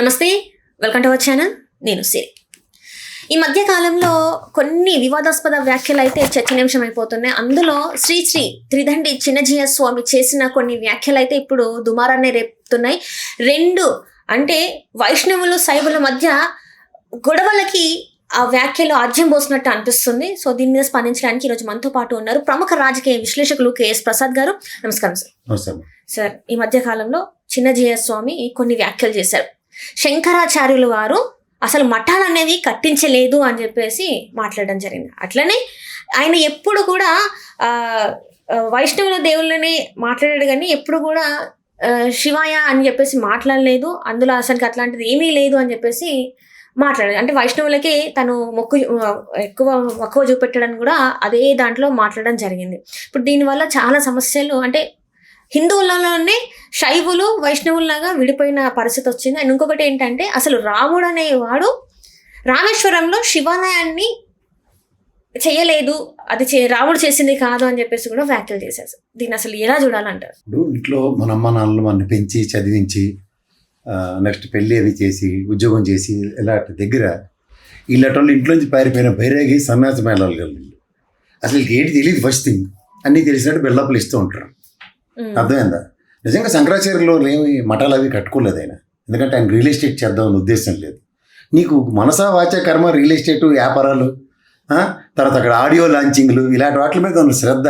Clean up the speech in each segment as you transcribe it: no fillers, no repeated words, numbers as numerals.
నమస్తే, welcome to our channel. నేను సిరి. ఈ మధ్య కాలంలో కొన్ని వివాదాస్పద వ్యాఖ్యలు అయితే చర్చనీయాంశం అయిపోతున్నాయి. అందులో శ్రీ శ్రీ త్రిదండి చిన్నజీయ స్వామి చేసిన కొన్ని వ్యాఖ్యలు అయితే ఇప్పుడు దుమారాన్ని రేపుతున్నాయి. రెండు అంటే వైష్ణవులు శైవుల మధ్య గొడవలకి ఆ వ్యాఖ్యలు ఆజ్యం పోసినట్టు అనిపిస్తుంది. సో దీని మీద స్పందించడానికి ఈరోజు మనతో పాటు ఉన్నారు ప్రముఖ రాజకీయ విశ్లేషకులు కేఎస్ ప్రసాద్ గారు. నమస్కారం సార్. సార్, ఈ మధ్య కాలంలో చిన్నజీయ స్వామి కొన్ని వ్యాఖ్యలు చేశారు. శంకరాచార్యులు వారు అసలు మఠాలు అనేవి కట్టించలేదు అని చెప్పేసి మాట్లాడడం జరిగింది. అట్లనే ఆయన ఎప్పుడు కూడా వైష్ణవుల దేవుళ్ళని మాట్లాడాడు, కానీ ఎప్పుడు కూడా శివాయ అని చెప్పేసి మాట్లాడలేదు. అందులో అసలు అట్లాంటిది ఏమీ లేదు అని చెప్పేసి మాట్లాడాడు. అంటే వైష్ణవులకి తను మక్కువ చూపెట్టడం కూడా అదే దాంట్లో మాట్లాడడం జరిగింది. ఇప్పుడు దీనివల్ల చాలా సమస్యలు, అంటే హిందువులలోనే శైవులు వైష్ణవుల్లాగా విడిపోయిన పరిస్థితి వచ్చింది. అండ్ ఇంకొకటి ఏంటంటే, అసలు రాముడు అనేవాడు రామేశ్వరంలో శివాలయాన్ని చేయలేదు, అది రాముడు చేసింది కాదు అని చెప్పేసి కూడా వ్యాఖ్యలు చేశారు. దీన్ని అసలు ఎలా చూడాలంటారు? ఇప్పుడు ఇంట్లో మన అమ్మ నాన్నలు మన పెంచి చదివించి నెక్స్ట్ పెళ్ళి అది చేసి ఉద్యోగం చేసి ఇలాంటి దగ్గర వీళ్ళటోళ్ళు ఇంట్లోంచి పారిపోయిన బైరాగి సన్యాసి మేళాలు కలిగి అసలు ఏంటి తెలియదు. ఫస్ట్ థింగ్ అన్నీ తెలిసినట్టు బిల్డప్లు ఇస్తూ ఉంటారు. అర్థమైందా? నిజంగా శంకరాచార్యులు ఏమి మఠాలు అవి కట్టుకోలేదు ఆయన. ఎందుకంటే ఆయన రియల్ ఎస్టేట్ చేద్దామని ఉద్దేశం లేదు. నీకు మనసా వాచ కర్మ రియల్ ఎస్టేట్ వ్యాపారాలు, తర్వాత అక్కడ ఆడియో లాంచింగ్లు ఇలాంటి వాటి మీద ఉన్న శ్రద్ధ.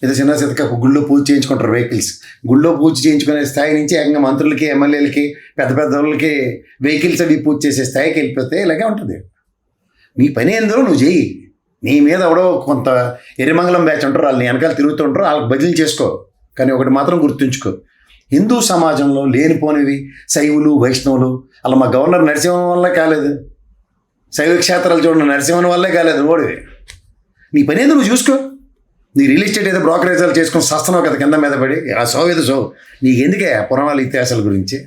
ఏదో చిన్న చితక గుళ్ళో పూజ చేయించుకుంటారు వెహికల్స్. గుళ్ళో పూజ చేయించుకునే స్థాయి నుంచి ఏకంగా మంత్రులకి ఎమ్మెల్యేలకి పెద్ద పెద్ద వాళ్ళకి వెహికల్స్ అవి పూజ చేసే స్థాయికి వెళ్ళిపోతే ఇలాగే ఉంటుంది. నీ పని ఏందో నువ్వు చెయ్యి. నీ మీద ఎవడో కొంత ఎరిమంగళం బ్యాచ్ ఉంటారు, వాళ్ళని వెనకాల తిరుగుతుంటారు, వాళ్ళకి బదిలీ చేసుకో. కానీ ఒకటి మాత్రం గుర్తుంచుకో, హిందూ సమాజంలో లేనిపోనివి శైవులు వైష్ణవులు అలా మా గవర్నర్ నరసింహం వల్లే కాలేదు, శైవ క్షేత్రాలు చూడండి నరసింహం వల్లే కాలేదు. ఓడివి నీ పని ఏదో నువ్వు చూసుకో. నీ రియల్ ఎస్టేట్ ఏదో బ్రోకరేజాలు చేసుకొని సస్తున్నావు కదా కింద మీద పడి. ఆ సో ఏదో సో నీకెందుకే పురాణాల ఇతిహాసాల గురించి,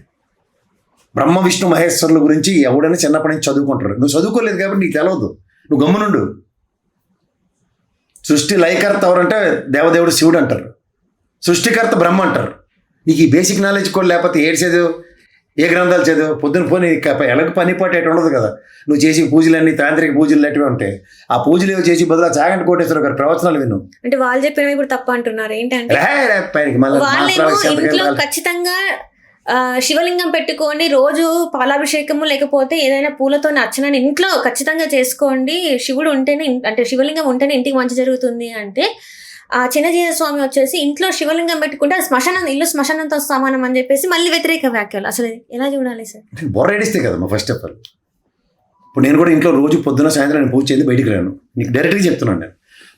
బ్రహ్మ విష్ణు మహేశ్వరుల గురించి ఎవడైనా చిన్నప్పటి నుంచి చదువుకుంటారు. నువ్వు చదువుకోలేదు కాబట్టి నీకు తెలవదు. నువ్వు గమ్మునుండు. సృష్టి లయకర్త ఎవరంటే దేవదేవుడు శివుడు అంటారు, సృష్టికర్త బ్రహ్మ అంటారు. నీకు ఈ బేసిక్ నాలెడ్జ్ కూడా లేకపోతే ఏడు చదువు, ఏ గ్రంథాలు చదువు, పొద్దున పోనీ ఎలాగ పనిపాటు ఎటు ఉండదు కదా. నువ్వు చేసి పూజలన్నీ తాంత్రిక పూజలు లాంటివి ఉంటాయి. ఆ పూజలు ఏవో చేసి బదులు చాగంటి కోటేశ్వర గారు ప్రవచనాలు విను. అంటే వాళ్ళు చెప్పినవి ఇప్పుడు తప్ప అంటున్నారు ఏంటంటే, ఖచ్చితంగా శివలింగం పెట్టుకోండి, రోజు పాలాభిషేకము లేకపోతే ఏదైనా పూలతో అర్చనని ఇంట్లో ఖచ్చితంగా చేసుకోండి, శివుడు ఉంటేనే, అంటే శివలింగం ఉంటేనే ఇంటికి మంచి జరుగుతుంది అంటే, ఆ చిన్నజీయ స్వామి వచ్చేసి ఇంట్లో శివలింగం పెట్టుకుంటే ఇల్లు శ్మశానంతో సమానం అని చెప్పేసి మళ్ళీ వ్యతిరేక వ్యాఖ్యలు. అసలు ఎలా చూడాలి సార్? బొర్రేడిస్తే కదమ్మా ఫస్ట్ ఆఫ్ ఆల్. ఇప్పుడు నేను కూడా ఇంట్లో రోజు పొద్దున సాయంత్రం నేను పూజ చేసి బయటికి రాను. నీకు డైరెక్ట్గా చెప్తున్నాను. నేను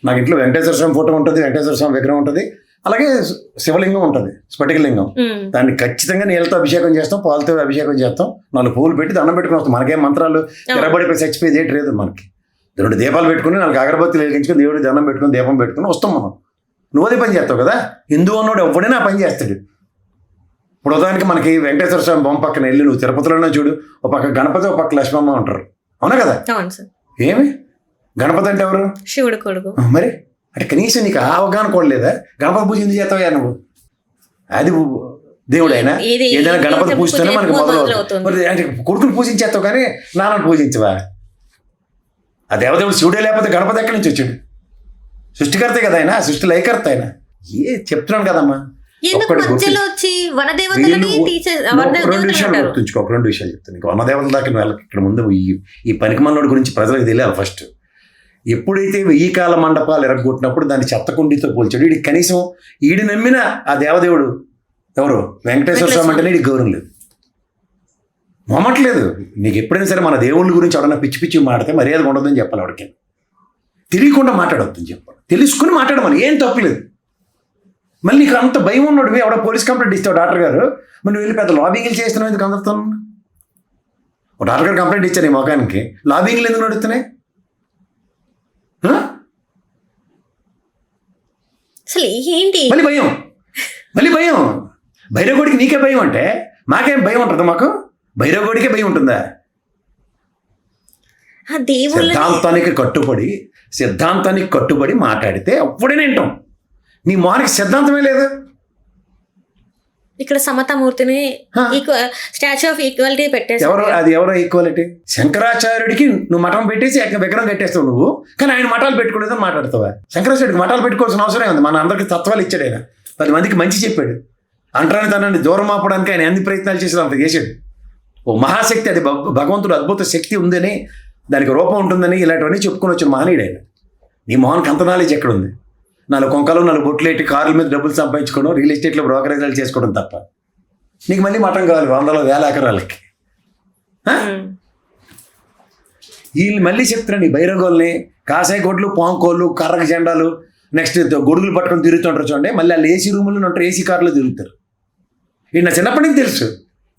నాకు ఇంట్లో వెంకటేశ్వర స్వామి ఫోటో ఉంటుంది, వెంకటేశ్వర స్వామి విగ్రహం ఉంటుంది, అలాగే శివలింగం ఉంటుంది, స్ఫటికలింగం. దాన్ని ఖచ్చితంగా నీళ్ళతో అభిషేకం చేస్తాం, పాలతో అభిషేకం చేస్తాం, 4 పువ్వులు పెట్టి దండం పెట్టుకుని వస్తాం. మనకేం మంత్రాలు ఎరబడిపోయి చచ్చిపోయేది ఏంటి లేదు. మనకి 2 దీపాలు పెట్టుకుని 4 అగరబత్తులు వెలిగించుకుని దేవుడికి దండం పెట్టుకుని దీపం పెట్టుకుని వస్తాం మనం. నువ్వు అదే పని చేస్తావు కదా. హిందూ అన్నోడు ఎవడైనా ఆ పని చేస్తాడు. ఇప్పుడు ఉదాహరణకి మనకి వెంకటేశ్వర స్వామి బొమ్మ పక్కన వెళ్ళి నువ్వు తిరుపతిలోనే చూడు, ఒక పక్క గణపతి ఒక పక్క లక్ష్మమ్మ ఉంటారు, అవునా కదా? ఏమి గణపతి అంటే ఎవరు? శివుడు కొడుకు. మరి అంటే కనీసం నీకు అవగాహన కూడా లేదా? గణపతి పూజ ఎందుకు చేస్తావా నువ్వు? అది దేవుడు అయినా ఏదైనా గణపతి పూజిస్తేనే మనకి మొదలవుతుంది. మరి అంటే కొడుకుని పూజించేస్తావు కానీ నాన్నని పూజించవా? ఆ దేవదేవుడు శివుడే లేకపోతే గణపతి ఎక్కడి నుంచి వచ్చాడు? సృష్టికర్తే కదా ఆయన, సృష్టి లయకర్త ఆయన. చెప్తున్నాను కదమ్మా. 2 విషయాలు గుర్తుంచుకో. 2 విషయాలు చెప్తాను నీకు. వనదేవతల దాకా వెళ్ళకి ఇక్కడ ముందు ఈ పనికిమన్నోడి గురించి ప్రజలకు తెలియాలి. ఫస్ట్ ఎప్పుడైతే 1000 కాల మండపాలు ఎరగొట్టినప్పుడు దాన్ని చెత్తకుండితో పోల్చాడు. వీడికి కనీసం ఈడి నమ్మిన ఆ దేవదేవుడు ఎవరు? వెంకటేశ్వర స్వామి అంటేనే వీడికి గౌరవం లేదు, మొమ్మట్లేదు. నీకు ఎప్పుడైనా సరే మన దేవుళ్ళ గురించి ఎవడన్నా పిచ్చి పిచ్చి మాడితే మర్యాద ఉండదని చెప్పాలి. వాడికి తెలియకుండా మాట్లాడవద్దని చెప్పాలి. తెలుసుకుని మాట్లాడమని ఏం తప్పలేదు. మళ్ళీ నీకు అంత భయం ఉన్నాడు, ఎవడో పోలీస్ కంప్లైంట్ ఇస్తావు డాక్టర్ గారు, మరి నువ్వు వెళ్ళి పెద్ద లాబింగ్లు చేస్తున్నావు ఎందుకు అందరితో? డాక్టర్ గారు కంప్లైంట్ ఇచ్చారు ఈ మొఖానికి, లాబింగ్లు ఎందుకు నడుస్తున్నాయి? అసలు ఏంటి మళ్ళీ భయం భైరవగోడికి నీకే భయం అంటే మాకేం భయం ఉంటుందా? మాకు భైరవగోడికే భయం ఉంటుందా? సిద్ధాంతానికి కట్టుబడి మాట్లాడితే అప్పుడైనా వింటాం. నీ మోనికి సిద్ధాంతమే లేదు. ఇక్కడ సమతామూర్తిని స్టాచ్యూ ఆఫ్ ఈక్వాలిటీ ఎవరు అది ఎవరో ఈక్వాలిటీ? శంకరాచార్యుడికి నువ్వు మఠం పెట్టేసి విగ్రహం కట్టేస్తావు నువ్వు, కానీ ఆయన మఠాలు పెట్టుకోలేదని మాట్లాడతావా? శంకరాచార్యుడికి మఠాలు పెట్టుకోవాల్సిన అవసరం ఉంది. మన అందరికి తత్వాలు ఇచ్చాడు ఆయన, 10 మందికి మంచి చెప్పాడు. అంటరాని తనని దూరం ఆపడానికి ఆయన ఎన్ని ప్రయత్నాలు చేసాడు అంత చేశాడు. ఓ మహాశక్తి, అది భగవంతుడు అద్భుత శక్తి ఉందని, దానికి రూపం ఉంటుందని ఇలాంటివన్నీ చెప్పుకొని వచ్చిన మహనీయుడు ఆయన. నీ మోహన్కి అంత నాలెడ్జ్ ఎక్కడుంది? 4 కొంకలు 4 బొట్లు ఎట్టి కార్ల మీద డబ్బులు సంపాదించుకోవడం, రియల్ ఎస్టేట్లో బ్రోకరేజాలు చేసుకోవడం తప్ప నీకు మళ్ళీ మఠం కావాలి 100,000 ఎకరాలకి. వీళ్ళు మళ్ళీ చెప్తున్నా, నీ బైరగోల్ని కాసాయి గొడ్లు, పాంకోళ్ళు, కర్రకు జెండాలు, నెక్స్ట్ గొడుగులు పట్టుకొని తిరుగుతుంటారు చూడండి. మళ్ళీ వాళ్ళు ఏసీ రూముల్లో ఉంటారు, ఏసీ కార్లో తిరుగుతారు. ఇది నా చిన్నప్పటి నుంచి తెలుసు.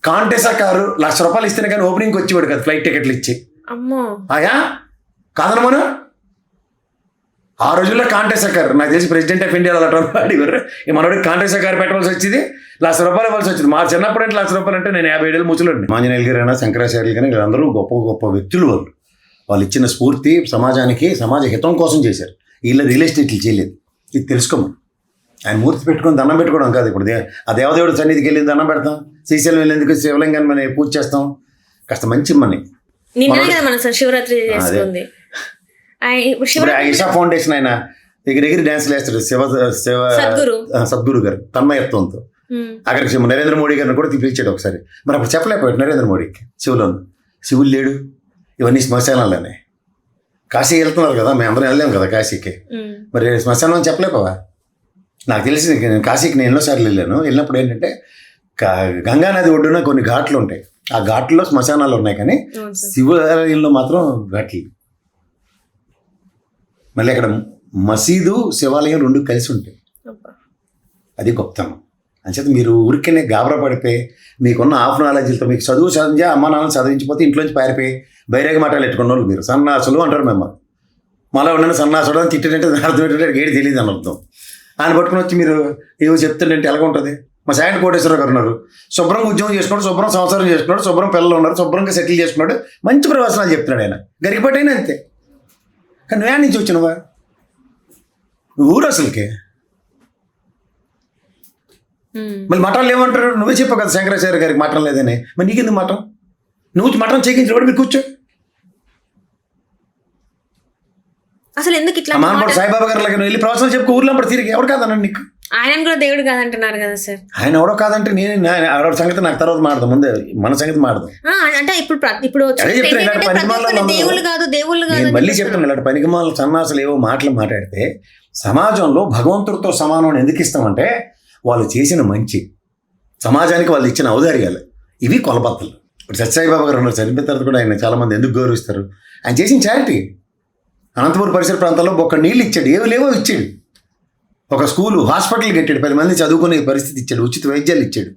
కాంటెసా కారు ₹1,00,000 ఇస్తేనే కానీ ఓపెనింగ్కి వచ్చేవాడు కదా, ఫ్లైట్ టికెట్లు ఇచ్చి. ఆయా కాదన మనం ఆ రోజుల్లో కాంటెసా కారు, నాకు తెలిసి ప్రెసిడెంట్ ఆఫ్ ఇండియా అలా అడిగారు. మనోడికి కాంటెసా కారు పెట్టవలసి వచ్చింది, ₹1,00,000 ఇవ్వాల్సి వచ్చింది. మా చిన్నప్పుడు అంటే ₹1,00,000 అంటే నేను 57 ఏళ్ళు ముసలుండి. ఆంజనేయులు గారైనా, శంకరాచార్యులు కానీ వీళ్ళందరూ గొప్ప గొప్ప వ్యక్తులు. వాళ్ళు ఇచ్చిన స్ఫూర్తి సమాజానికి, సమాజ హితం కోసం చేశారు. వీళ్ళ రియల్ ఎస్టేట్లు చేయలేదు. ఇది తెలుసుకోమని. ఆయన మూర్తి పెట్టుకొని దండం పెట్టుకోవడం కాదు. ఇప్పుడు ఆ దేవదేవుడు సన్నిధికి వెళ్ళి దండం పెడతాం, శ్రీశైలం వెళ్ళేందుకు శివలింగాన్ని మనం పూజ చేస్తాం. కాస్త మంచి మని శివరాత్రి చేసుకుంది. ఇషా ఫౌండేషన్ ఆయన ఎగిరి డ్యాన్స్లు వేస్తాడు సద్గురు గారు తన్మయత్వంతో. అక్కడికి నరేంద్ర మోడీ గారిని కూడా పిలిచాడు ఒకసారి. మరి అప్పుడు చెప్పలేకపోయాడు నరేంద్ర మోడీకి శివుడు లేడు, ఇవన్నీ శ్మశానాలనే. కాశీ వెళ్తున్నారు కదా, మేము అందరం వెళ్ళాం కదా కాశీకి, మరి శ్మశానం అని చెప్పలేకపోవా? నాకు తెలిసి కాశీకి నేను ఎన్నోసార్లు వెళ్ళాను. వెళ్ళినప్పుడు ఏంటంటే గంగానది ఒడ్డున కొన్ని ఘాట్లు ఉంటాయి. ఆ ఘాట్లలో శ్మశానాలు ఉన్నాయి, కానీ శివాలయంలో మాత్రం ఘాట్లు. మళ్ళీ అక్కడ మసీదు శివాలయం 2 కలిసి ఉంటాయి. అది గొప్పతనం. అంచేత మీరు ఊరికనే గాబరా పడిపోయి మీకున్న హాఫ్ నాలెడ్జ్లతో మీకు చదువు చదివించా అమ్మ నాన్న చదివించిపోతే ఇంట్లోంచి పారిపోయి బైరాగ మాటలు పెట్టుకున్న వాళ్ళు మీరు సన్నాసులు అంటారు. మిమ్మల్ని మళ్ళీ ఉండని సన్నాసుడు అని తిట్టినట్టే అర్థం ఏంటంటే ఏడు తెలియదు అని అర్థం. ఆయన పట్టుకుని వచ్చి మీరు ఏవో చెప్తుంటే ఎలాగ ఉంటుంది? మా సాయంటి కోటేశ్వరరావు గారు ఉన్నారు, శుభ్రంగా ఉద్యోగం చేసుకున్నాడు, శుభ్రం సంవత్సరం చేసుకున్నాడు, శుభ్రం పిల్లలు ఉన్నారు, శుభ్రంగా సెటిల్ చేసుకున్నాడు, మంచి ప్రవచనాలు చెప్తున్నాడు ఆయన. గరికపట్టైనా అంతే. కానీ నువ్వే నుంచి వచ్చినవా? ఊరు అసలుకే. మళ్ళీ మఠాలు ఏమంటారు? నువ్వే చెప్పావు కదా శంకరాచార్య గారికి మఠం లేదని. మరి నీకెందుకు మఠం? నువ్వు మఠం చేయించిన వాడు మీరు కూర్చో. అసలు ఎందుకు ఇట్లా మానవుడు సాయిబాబా గారు లాగా వెళ్ళి ప్రవచనాలు చెప్పుకో ఊర్లో అప్పుడు తిరిగి. ఎవరు కాదన్నాడు నీకు? ఆయన కూడా దేవుడు కాదంటున్నారు కదా సార్. ఆయన ఎవడో కాదంటే నేను ఆవిడ సంగతి నాకు తర్వాత మాడదాం, ముందే మన సంగతి మాడదాం. అంటే ఇప్పుడు మళ్ళీ చెప్తాను, ఇలాంటి పనికిమాల సన్నాసులు ఏవో మాటలు మాట్లాడితే సమాజంలో భగవంతుడితో సమానం ఎందుకు ఇస్తామంటే వాళ్ళు చేసిన మంచి, సమాజానికి వాళ్ళు ఇచ్చిన ఔదార్యాలు, ఇవి కొలబద్దలు. ఇప్పుడు సత్యసాయిబాబా గారు ఉన్నారు, చనిపోయిన తర్వాత కూడా ఆయన చాలామంది ఎందుకు గౌరవిస్తారు? ఆయన చేసిన చారిటీ. అనంతపురం పరిసర ప్రాంతాల్లో ఒక నీళ్ళు ఇచ్చాడు, ఏవి లేవో ఇచ్చాడు. ఒక స్కూలు, హాస్పిటల్ కట్టాడు, 10 మంది చదువుకునే పరిస్థితి ఇచ్చాడు, ఉచిత వైద్యాలు ఇచ్చాడు.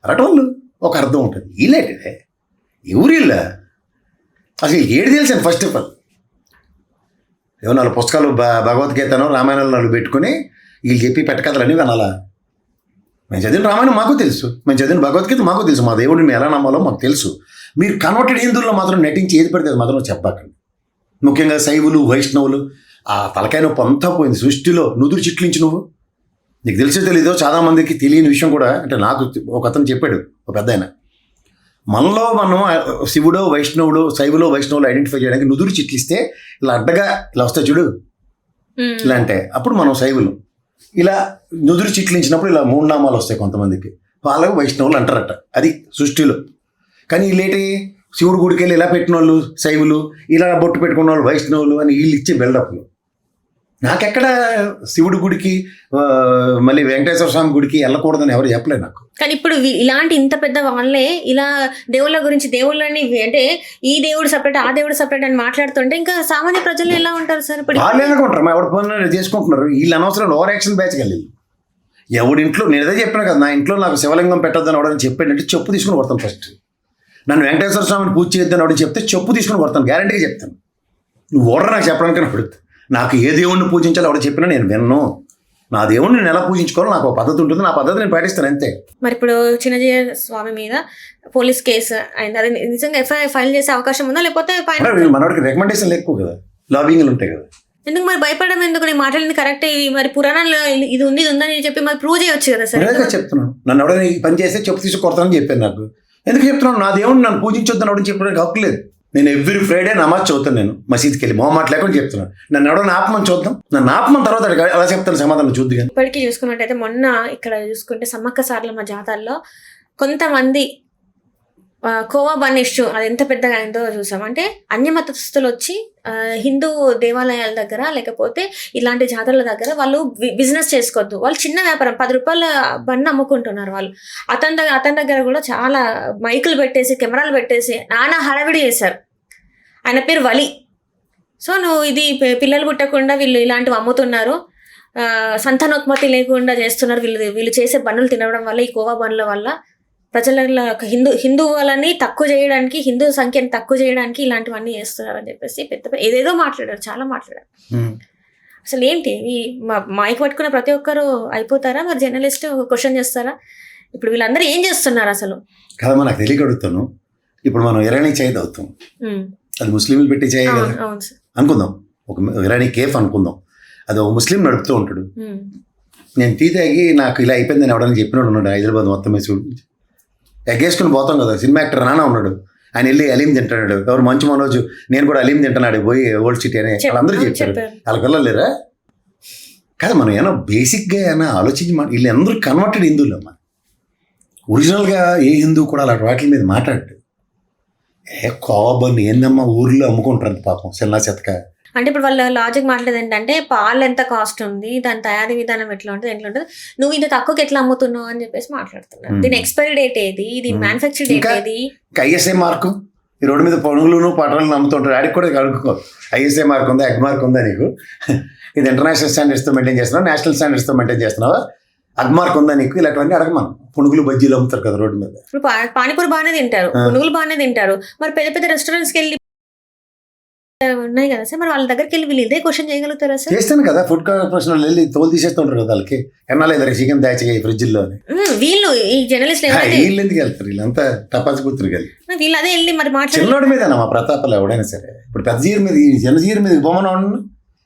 అరటోళ్ళు ఒక అర్థం ఉంటుంది. వీళ్ళేంటే ఎవరిల్లా అసలు ఏడు తెలిసాను. ఫస్ట్ ఆఫ్ ఆల్ ఏమో 4 పుస్తకాలు భగవద్గీతను రామాయణంలో 4 పెట్టుకుని వీళ్ళు చెప్పి పెట్టకథలన్నీ వినాలా? మేము చదివిన రామాయణం మాకు తెలుసు, మేము చదివిన భగవద్గీత మాకు తెలుసు, మా దేవుడిని మేము ఎలా నమ్మాలో మాకు తెలుసు. మీరు కన్వర్టెడ్ హిందువుల్లో మాత్రం నటించి ఏది పడితే అది మాత్రం చెప్పకండి. ముఖ్యంగా శైవులు, వైష్ణవులు, ఆ తలకాయ నొప్పి అంతా పోయింది. సృష్టిలో నుదురు చిట్లించి నువ్వు, నీకు తెలిసే తెలీదో చాలామందికి తెలియని విషయం కూడా, అంటే నాకు ఒక అతను చెప్పాడు, ఒక పెద్ద ఆయన, మనలో మనం శివుడో వైష్ణవుడో శైవులో వైష్ణవులు ఐడెంటిఫై చేయడానికి నుదురు చిట్లిస్తే ఇలా అడ్డగా ఇలా వస్తాయి చూడు, ఇలా అంటే అప్పుడు మనం శైవులు. ఇలా నుదురు చిట్లించినప్పుడు ఇలా 3 నామాలు వస్తాయి కొంతమందికి, వాళ్ళకు వైష్ణవులు అంటారట. అది సృష్టిలో. కానీ వీళ్ళేటి శివుడు గుడికి వెళ్ళి ఇలా పెట్టిన వాళ్ళు శైవులు, ఇలా బొట్టు పెట్టుకున్న వాళ్ళు వైష్ణవులు అని వీళ్ళు ఇచ్చే బిల్డప్లు. నాకెక్కడ శివుడి గుడికి మళ్ళీ వెంకటేశ్వర స్వామి గుడికి వెళ్ళకూడదని ఎవరు చెప్పలేదు నాకు. కానీ ఇప్పుడు ఇలాంటి ఇంత పెద్ద వాళ్ళే ఇలా దేవుళ్ళ గురించి, దేవుళ్ళని అంటే ఈ దేవుడు సపరేట్ ఆ దేవుడు సపరేట్ అని మాట్లాడుతుంటే ఇంకా సామాన్య ప్రజలు ఎలా ఉంటారు సార్? ఇప్పుడు వాళ్ళు ఎలాగుంటారు? ఎవరి పనులు చేసుకుంటున్నారు. వీళ్ళు అనవసరం ఓవర్ యాక్షన్ బ్యాచ్కి వెళ్ళి ఎవడింట్లో, నేను అదే చెప్పినా కదా, నా ఇంట్లో నాకు శివలింగం పెట్టొద్దని అవడని చెప్పాడంటే చెప్పు తీసుకుని కొడతాను. ఫస్ట్ నన్ను వెంకటేశ్వర స్వామిని పూజ చేయొద్దని అవడం చెప్తే చెప్పు తీసుకుని కొడతాను, గ్యారంటీగా చెప్తాను. నువ్వు ఓడర్ నాకు చెప్పడానికి అడుగుతా. నాకు ఏ దేవుడిని పూజించాలో ఆవిడ చెప్పినా నేను విన్ను. నా దేవుడిని నేను ఎలా పూజించుకోవాలో నాకు ఒక పద్ధతి ఉంటుంది, నా పద్ధతి నేను పాటిస్తాను అంతే. మరి ఇప్పుడు చిన్నజీయ స్వామి మీద పోలీస్ కేసు అయింది, అది నిజంగా ఎఫ్ఐఆర్ ఫైల్ చేసే అవకాశం ఉందా? లేకపోతే మనవాడికి రికమెండేషన్లు ఎక్కువ కదా, లాబింగ్లు ఉంటాయి కదా. ఎందుకు మరి భయపడడం ఎందుకు? నేను మాట్లాడింది కరెక్టే, మరి పురాణంలో ఇది ఉంది ఇది ఉందని చెప్పి మరి ప్రూవ్ చేయొచ్చు కదా సార్. నేనే చెప్తున్నాను, నన్ను ఎవడైనా ఈ పని చేస్తే చెప్పు తీసి కొడతానని చెప్పాను. నాకు ఎందుకు చెప్తున్నాను? నా దేవుడిని నన్ను పూజించొద్దని ఎవడని చెప్పడానికి హక్కు లేదు. నేను ఎవ్రీ ఫ్రైడే నమాజ్ చదువుతాను, నేను మసీద్కి వెళ్ళి మొహమాట లేకుండా చెప్తున్నాను. నన్ను ఎవడైనా ఆపమని చూద్దాం, నన్ను ఆపమని తర్వాత అలా చెప్తాను సమాధానం చూద్దు. కానీ ఇప్పటికీ చూసుకున్నట్టయితే మొన్న ఇక్కడ చూసుకుంటే సమ్మక్క సారలమ్మ జాతరలో కొంతమంది కోవా బన్ ఇష్యూ అది ఎంత పెద్దగా అయిందో చూసాం. అంటే అన్య మతస్థులు వచ్చి హిందూ దేవాలయాల దగ్గర లేకపోతే ఇలాంటి జాతరల దగ్గర వాళ్ళు బిజినెస్ చేసుకోవద్దు, వాళ్ళు చిన్న వ్యాపారం 10 రూపాయల బన్ అమ్ముకుంటున్నారు వాళ్ళు. అతని దగ్గర కూడా చాలా మైకులు పెట్టేసి కెమెరాలు పెట్టేసి నానా హడావిడి చేశారు. ఆయన పేరు వలి. సో నువ్వు ఇది పిల్లలు పుట్టకుండా వీళ్ళు ఇలాంటివి అమ్ముతున్నారు, సంతానోత్పత్తి లేకుండా చేస్తున్నారు, వీళ్ళు చేసే బన్నులు తినడం వల్ల, ఈ కోవా బన్నుల వల్ల ప్రజల హిందువులని తక్కువ చేయడానికి, హిందూ సంఖ్యను తక్కువ చేయడానికి ఇలాంటివన్నీ చేస్తున్నారు అని చెప్పేసి పెద్ద ఏదేదో మాట్లాడారు, చాలా మాట్లాడారు. అసలు ఏంటి ఈ మైక్ పట్టుకున్న ప్రతి ఒక్కరు అయిపోతారా? మరి జర్నలిస్ట్ క్వశ్చన్ చేస్తారా? ఇప్పుడు వీళ్ళందరూ ఏం చేస్తున్నారు అసలు? కదమ్మా, నాకు తెలియక అడుగుతాను. ఇప్పుడు మనం ఇరానీ చేయి అవుతాం, అది ముస్లింలు పెట్టి చేయ అనుకుందాం, ఒక ఇరానీ కేఫ్ అనుకుందాం, అది ఒక ముస్లిం నడుపుతూ ఉంటాడు. నేను టీ తాగి నాకు ఇలా అయిపోయిందని ఎవడని చెప్పినాడు ఉన్నాడు హైదరాబాద్ మొత్తం మీద చూడు, ఎగ్గేసుకుని పోతాం కదా. సినిమా యాక్టర్ నానా ఉన్నాడు, ఆయన వెళ్ళి అలీం తింటాడు. ఎవరు మంచు మనోజు నేను కూడా అలీం తింటున్నాడు పోయి ఓల్డ్ సిటీ అని వాళ్ళందరూ చెప్పారు. వాళ్ళకి వెళ్ళలేరా? కాదు, మనం ఏమన్నా బేసిక్గా ఏమైనా ఆలోచించి వీళ్ళు అందరూ కన్వర్టెడ్ హిందువులు అమ్మా. ఒరిజినల్గా ఏ హిందువు కూడా అలాంటి వాటి మీద మాట్లాడు. కోబని ఏందమ్మా ఊర్లో అమ్ముకుంటారు పాపం చిన్న చెత్తక. అంటే ఇప్పుడు వాళ్ళ లాజిక్ మాట్లాడేది ఏంటంటే పాలు ఎంత కాస్ట్ ఉంది, దాని తయారీ విధానం ఎట్లా ఉంటుంది, ఎట్లా ఉంటుంది, నువ్వు ఇంత తక్కువకి ఎట్లా అమ్ముతున్నావు అని చెప్పేసి మాట్లాడుతున్నావు. దీని ఎక్స్పైరీ డేట్ ఏది, దీని మ్యానుఫ్యాక్చర్ డేట్ ఏది, ఐఎస్ఐ మార్కు. ఈ రోడ్డు మీద పనుగులు పటాలను అమ్ముతుంటారు, ఆడికి కూడా కడుక్కో ఐఎస్ఐ మార్క్ ఉందా, ఎగ్ మార్క్ ఉందా నీకు? ఇది ఇంటర్నేషనల్ స్టాండర్డ్స్తో మెయింటైన్ చేస్తున్నావు, నేషనల్ స్టాండర్డ్స్తో మెయింటైన్ చేస్తున్నావా, అగ్ మార్క్ ఉందా నీకు? ఇలాంటివన్నీ అడగమను. పునుగులు బజ్జీలు అమ్ముతారు కదా రోడ్డు మీద. ఇప్పుడు పానీపూరి బాగానే తింటారు, పునుగులు బాగానే తింటారు, మరి పెద్ద పెద్ద రెస్టారెంట్స్కి వెళ్ళి ఉన్నాయి కదా సార్, మరి వాళ్ళ దగ్గరికి వెళ్ళి వీళ్ళు ఇదే క్వశ్చన్ చేయగలుగుతారా సార్? చేస్తాను కదా, ఫుడ్ కార్పొరేషన్ వెళ్ళి తోలు తీసేస్తుంటారు కదా వాళ్ళకి. ఎన్నాళ్ళు చికెన్ దాచి ఫ్రిడ్జ్లో వీళ్ళు ఈ జర్నలిస్ట్ వీళ్ళు ఎందుకు వెళ్తారు? వీళ్ళంతా తపాసి కూతురు వెళ్ళి వీళ్ళు అదే వెళ్ళి మరి చిన్నోడి మీద మా ప్రతాపాలు ఎవడైనా సరే. ఇప్పుడు పెద్ద జీరు మీద చిన్న జీరు మీద బొమ్మను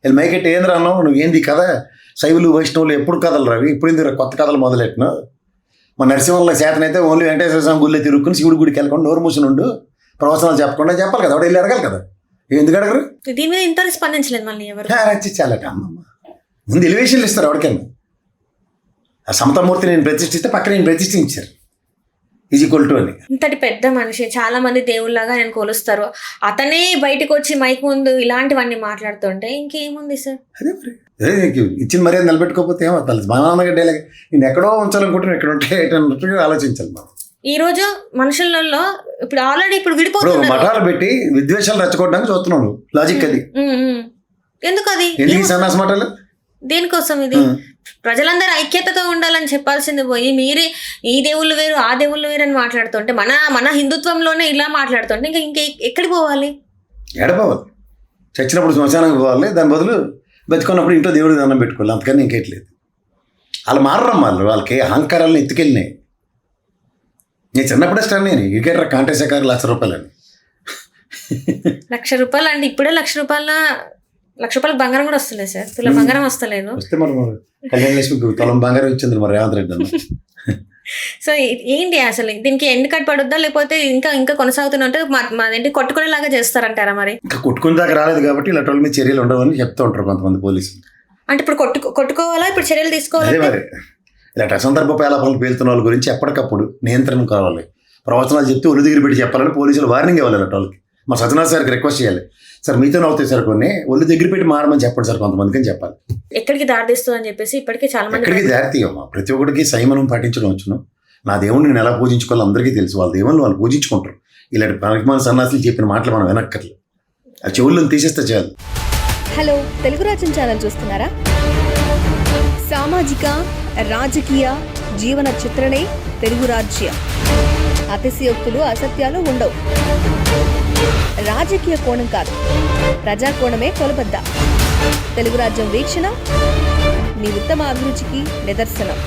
వీళ్ళు మైకెట్టి ఏంద్ర అన్నావు నువ్వు, ఏంది కదా శైవులు వైష్ణవులు ఎప్పుడు కథలు రవి, ఇప్పుడు ఎందుకు కొత్త కథలు మొదలెట్టినావు? మా నరసింహంలో శాతనైతే ఓన్లీ వెంకటేశ్వర స్వామి గుళ్ళే తిరుగుకుని శివుడి గుడికి వెళ్ళకుండా నోరు మూసి ఉండు, ప్రవచనాలు చెప్పకుండా చెప్పాలి కదా, ఎవడు వెళ్ళి అడగాలి కదా. ఎందుకు అడగరు? దీని మీద ఇంత స్పందించలేదు మళ్ళీ ఎవరు. చాలట అమ్మమ్మ, ముందు ఎలివేషన్లు ఇస్తారు ఎవరికైనా. ఆ సమతామూర్తి నేను ప్రతిష్ఠిస్తే పక్కన నేను ప్రతిష్ఠించారు ఈజ్ఈక్వల్ టు అని. ఇంతటి పెద్ద మనిషి, చాలా మంది దేవుళ్ళగా నేను కొలుస్తారు, అతనే బయటకు వచ్చి మైక్ ముందు ఇలాంటివన్నీ మాట్లాడుతుంటే ఇంకేముంది సార్? అదే మరి ఇచ్చిన మర్యాద నిలబెట్టుకోకపోతే ఏమవుతుంది? మా నాన్నగడ్డేలాగా నేను ఎక్కడో ఉంచాలనుకుంటున్నాను, ఎక్కడ ఉంటే అన్నట్టుగా ఆలోచించాలి మనం. ఈ రోజు మనుషులలో ఇప్పుడు ఆల్రెడీ ఇప్పుడు విడిపోతున్నారు, మఠాలు పెట్టి విద్వేషాలు రెచ్చగొట్టడానికి చూస్తున్నాడు. లాజిక్ అది ఎందుకు? అది సన్నాస మఠాలు దేనికోసం? ఇది ప్రజలందరూ ఐక్యతతో ఉండాలని చెప్పాల్సింది పోయి మీరే ఈ దేవుళ్ళు వేరు ఆ దేవుళ్ళు వేరు అని మాట్లాడుతుంటే, మన హిందుత్వంలోనే ఇలా మాట్లాడుతుంటే ఇంకా ఎక్కడికి పోవాలి? ఎడపోవాలి, చచ్చినప్పుడు శ్మశానానికి పోవాలి, దాని బదులు బతుకున్నప్పుడు ఇంట్లో దేవుడికి దండం పెట్టుకోవాలి, అంతకని ఇంకేట్లేదు. వాళ్ళు మారడం వాళ్ళకి అహంకారాలను ఎత్తుకెళ్ళినాయి. నేను చిన్నప్పుడే స్టార్ట్ నేను ఇకేట్రా కాంటేశారు ₹1,00,000 అని. ₹1,00,000 అంటే ఇప్పుడే ₹1,00,000 బంగారం కూడా వస్తలేదు సార్, తులం బంగారం వస్తలేదు. వస్తే మరి కళ్యాణ లక్ష్మికి తులం బంగారం ఇచ్చింది మరి రేవంత్ రెడ్డి అన్న. సో ఏంటి అసలు దీనికి ఎండ్ కట్ పడుద్దా, లేకపోతే ఇంకా కొనసాగుతుంటే మాదేంటి కొట్టుకునేలాగా చేస్తారంటారా? మరి ఇంకా కొట్టుకునే దాకా రాలేదు కాబట్టి ఇలాంటి వాళ్ళ మీద చర్యలు ఉండవని చెప్తూ ఉంటారు కొంతమంది పోలీసులు. అంటే ఇప్పుడు కొట్టుకోవాలా, ఇప్పుడు చర్యలు తీసుకోవాలి? మరి ఇలాంటి అసందర్భ పేలాపాలను పేలుతున్న వాళ్ళ గురించి ఎప్పటికప్పుడు నియంత్రణ కావాలి. ప్రవచనాలు చెప్తే ఒళ్ళు దగ్గర పెట్టి చెప్పాలని పోలీసులు వార్నింగ్ ఇవ్వాలి. ఇలాంటి వాళ్ళకి మా సత్యనారాయణ సార్కి రిక్వెస్ట్ చేయాలి, సార్ మీతో అవుతాయి సార్ కొన్ని ఒళ్ళు దగ్గర పెట్టి మారమని చెప్పండి సార్ కొంతమందికి అని చెప్పాలి. ఎక్కడికి దారితీస్తుంది అని చెప్పేసి ఇప్పటికీ చాలా మంది ఎక్కడికి దారితీయమ్మా, ప్రతి ఒక్కరికి సంయమనం పాటించడం వచ్చును. నా దేవుడిని నేను ఎలా పూజించుకోవాలో అందరికీ తెలుసు, వాళ్ళ దేవుళ్ళు వాళ్ళు పూజించుకుంటారు. ఇలాంటి పనికిమాల సన్నాసులు చెప్పిన మాటలు మనం వినక్కర్లేదు, ఆ చెవులను తీసేస్తే చాలు. హలో, తెలుగు రాజ్యం ఛానల్ చూస్తున్నారా? సామాజిక రాజకీయ జీవన చిత్రణే తెలుగు రాజ్యం. అతిశయోక్తులు అసత్యాలు ఉండవు. రాజకీయ కోణం కాదు, ప్రజా కోణమే కొలబద్ద. తెలుగు రాజ్యం వీక్షణ మీ ఉత్తమ అభిరుచికి నిదర్శనం.